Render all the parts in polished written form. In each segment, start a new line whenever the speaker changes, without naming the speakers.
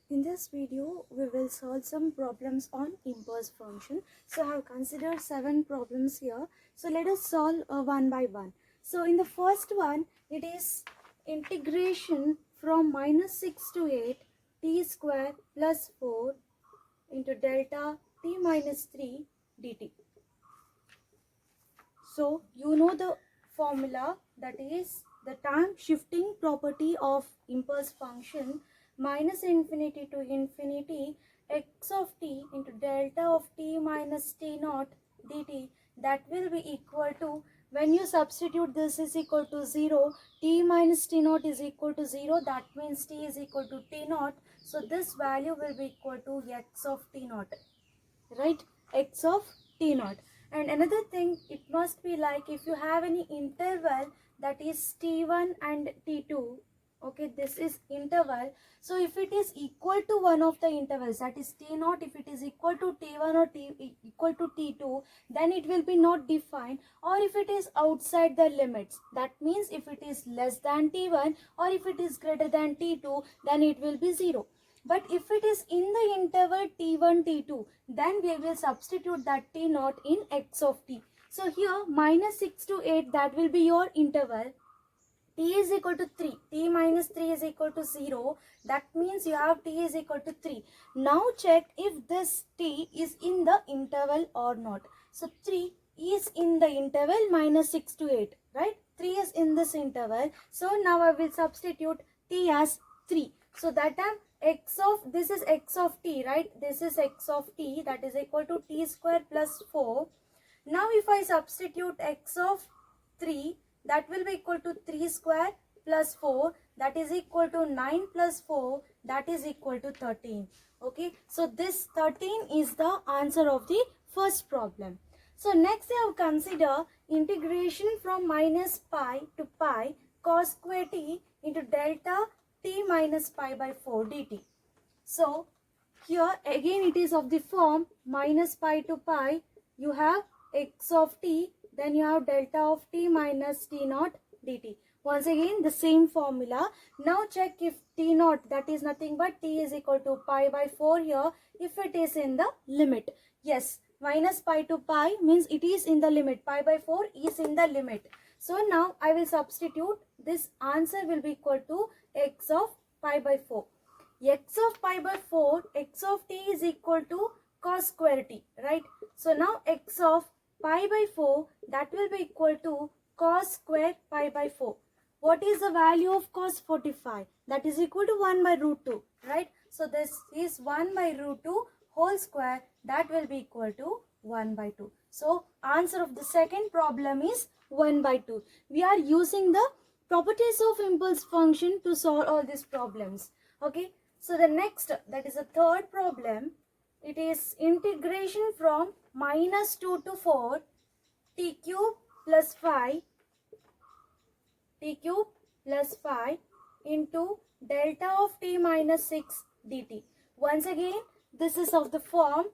In this video, we will solve some problems on impulse function. So I have considered 7 problems here. So let us solve one by one. So in the first one, it is integration from -6 to 8 t square plus 4 into delta t minus 3 dt. So you know the formula, that is the time shifting property of impulse function minus infinity to infinity x of t into delta of t minus t naught dt, that will be equal to, when you substitute this is equal to 0, t minus t naught is equal to 0, that means t is equal to t naught. So this value will be equal to x of t naught, right? X of t naught. And another thing, it must be like if you have any interval, that is t1 and t2, okay, this is interval. So if it is equal to one of the intervals, that is t naught, if it is equal to t1 or equal to t2, then it will be not defined. Or if it is outside the limits, that means if it is less than t1 or if it is greater than t2, then it will be 0. But if it is in the interval t1, t2, then we will substitute that t naught in x of t. So here -6 to 8, that will be your interval. T is equal to 3. T minus 3 is equal to 0. That means you have t is equal to 3. Now check if this t is in the interval or not. So 3 is in the interval -6 to 8, right? 3 is in this interval. So now I will substitute t as 3. So that time this is x of t, right? This is x of t, that is equal to t square plus 4. Now if I substitute x of 3, that will be equal to 3 square plus 4, that is equal to 9 plus 4, that is equal to 13. Okay, so this 13 is the answer of the first problem. So next I have consider integration from minus pi to pi cos square t into delta t minus pi by 4 dt. So here again it is of the form minus pi to pi, you have x of t, then you have delta of t minus t naught dt. Once again the same formula. Now check if t naught, that is nothing but t is equal to pi by 4 here, if it is in the limit. Yes, minus pi to pi means it is in the limit. Pi by 4 is in the limit. So now I will substitute, this answer will be equal to x of pi by 4. X of pi by 4, x of t is equal to cos square t, right? So now x of pi by 4, that will be equal to cos square pi by 4. What is the value of cos 45? That is equal to 1 by root 2, right? So this is 1 by root 2 whole square, that will be equal to 1 by 2. So answer of the second problem is 1 by 2. We are using the properties of impulse function to solve all these problems. Okay, so the next, that is the third problem, it is integration from -2 to 4 t cube plus 5 into delta of t minus 6 dt. Once again, this is of the form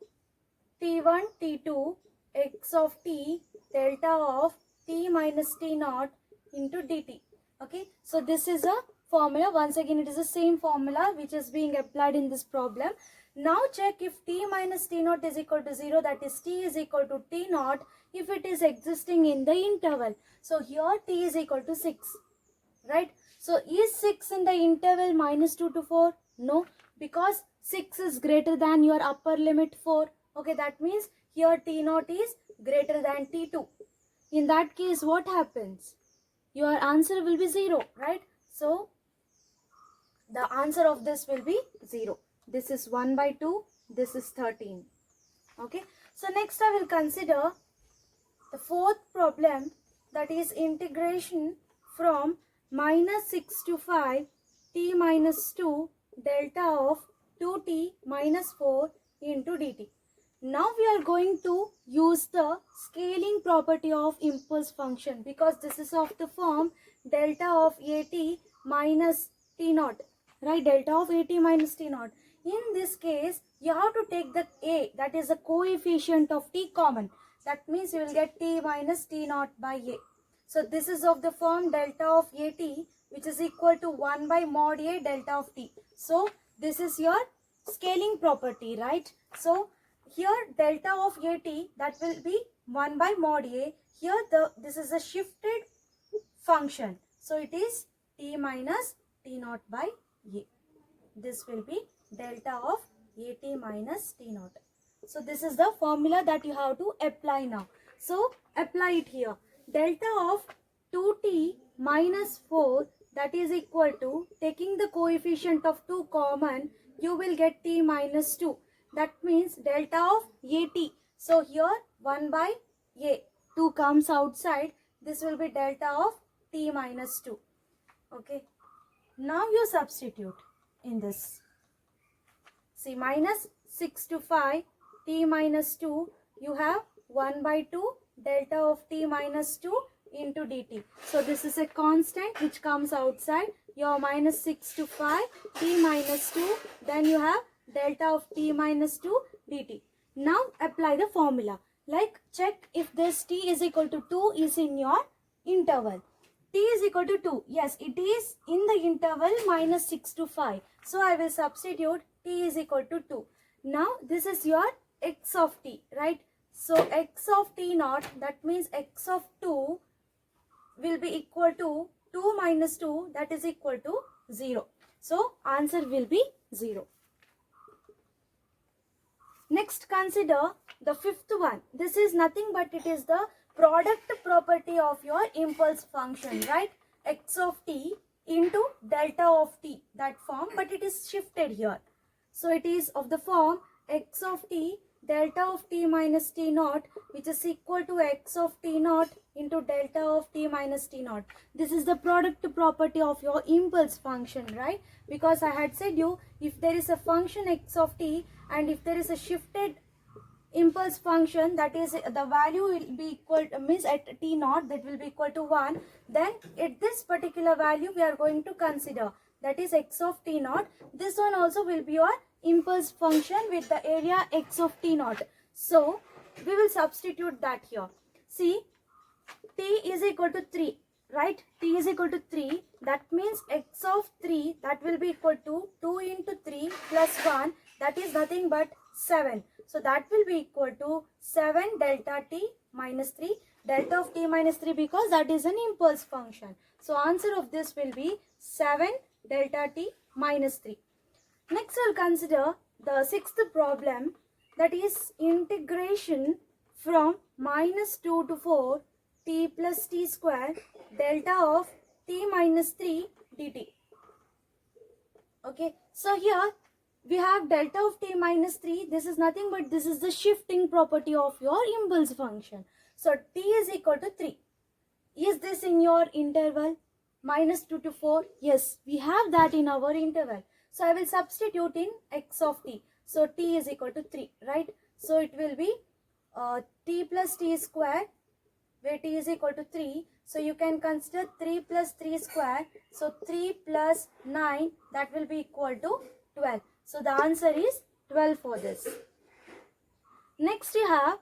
t1, t2, x of t, delta of t minus t naught into dt. Okay, so this is a formula. Once again, it is the same formula which is being applied in this problem. Now check if t minus t naught is equal to 0, that is t is equal to t naught, if it is existing in the interval. So here t is equal to 6, right? So is 6 in the interval -2 to 4? No, because 6 is greater than your upper limit 4. Okay, that means here t naught is greater than t2. In that case, what happens? Your answer will be 0, right? So the answer of this will be 0. This is 1 by 2, this is 13. Okay, so next I will consider the fourth problem, that is integration from -6 to 5 t minus 2 delta of 2t minus 4 into dt. Now we are going to use the scaling property of impulse function, because this is of the form delta of at minus t naught, right? Delta of at minus t naught. In this case, you have to take the a, that is the coefficient of t common. That means you will get t minus t naught by a. So this is of the form delta of at, which is equal to 1 by mod a delta of t. So this is your scaling property, right? So here delta of at, that will be 1 by mod a. Here this is a shifted function, so it is t minus t naught by a. This will be delta of at minus t naught. So this is the formula that you have to apply now. So apply it here. Delta of 2t minus 4, that is equal to, taking the coefficient of 2 common, you will get t minus 2. That means delta of at. So here 1 by a, 2 comes outside. This will be delta of t minus 2. Okay. Now you substitute in this. See, minus 6 to 5, t minus 2, you have 1 by 2 delta of t minus 2 into dt. So this is a constant which comes outside. Your minus 6 to 5, t minus 2, then you have delta of t minus 2 dt. Now apply the formula. Like, check if this t is equal to 2 is in your interval. T is equal to 2. Yes, it is in the interval minus 6 to 5. So I will substitute t is equal to 2. Now this is your x of t, right? So x of t naught, that means x of 2 will be equal to 2 minus 2, that is equal to 0. So answer will be 0. Next, consider the fifth one. This is nothing but it is the product property of your impulse function, right? X of t into delta of t, that form, but it is shifted here. So it is of the form x of t delta of t minus t naught, which is equal to x of t naught into delta of t minus t naught. This is the product property of your impulse function, right? Because I had said you, if there is a function x of t and if there is a shifted impulse function, that is the value will be equal to, means at t naught that will be equal to 1, then at this particular value we are going to consider, that is x of t naught. This one also will be your impulse function with the area x of t naught. So we will substitute that here. See, t is equal to 3, right? T is equal to 3, that means x of 3, that will be equal to 2 into 3 plus 1, that is nothing but 7. So that will be equal to 7 delta t minus 3, delta of t minus 3, because that is an impulse function. So answer of this will be 7 delta t minus 3. Next we'll consider the sixth problem, that is integration from minus 2 to 4 t plus t square delta of t minus 3 dt. Okay, so here we have delta of t minus 3. This is nothing but this is the shifting property of your impulse function. So t is equal to 3. Is this in your interval minus 2 to 4? Yes, we have that in our interval. So I will substitute in x of t. So t is equal to 3, right? So it will be t plus t square, where t is equal to 3. So you can consider 3 plus 3 square. So 3 plus 9, that will be equal to 12. So the answer is 12 for this. Next we have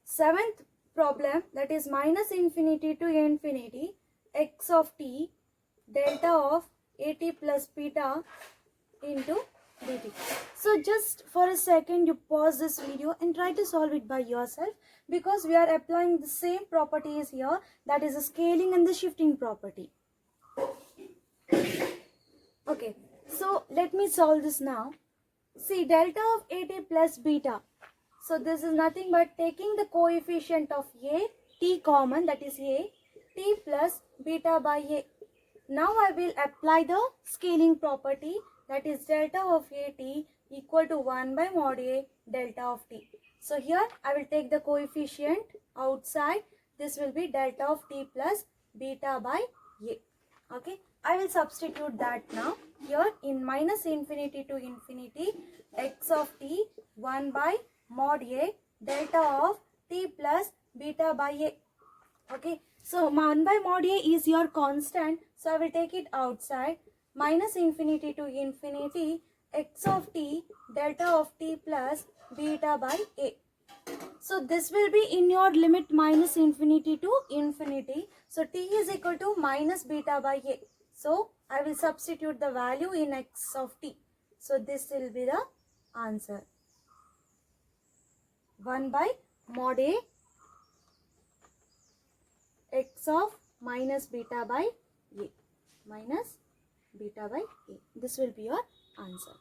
seventh problem, that is minus infinity to infinity x of t delta of at plus beta into dt. So just for a second you pause this video and try to solve it by yourself, because we are applying the same properties here, that is the scaling and the shifting property. Okay, so let me solve this now. See, delta of at plus beta. So this is nothing but taking the coefficient of a, t common, that is a, t plus beta by a. Now I will apply the scaling property, that is delta of at equal to 1 by mod a delta of t. So here I will take the coefficient outside. This will be delta of t plus beta by a. Okay, I will substitute that now. Here in minus infinity to infinity x of t 1 by mod a delta of t plus beta by a. Okay, so 1 by mod a is your constant, so I will take it outside. Minus infinity to infinity x of t delta of t plus beta by a. So this will be in your limit minus infinity to infinity. So t is equal to minus beta by a. So I will substitute the value in x of t. So this will be the answer. 1 by mod a x of minus beta by a. Minus beta by a. This will be your answer.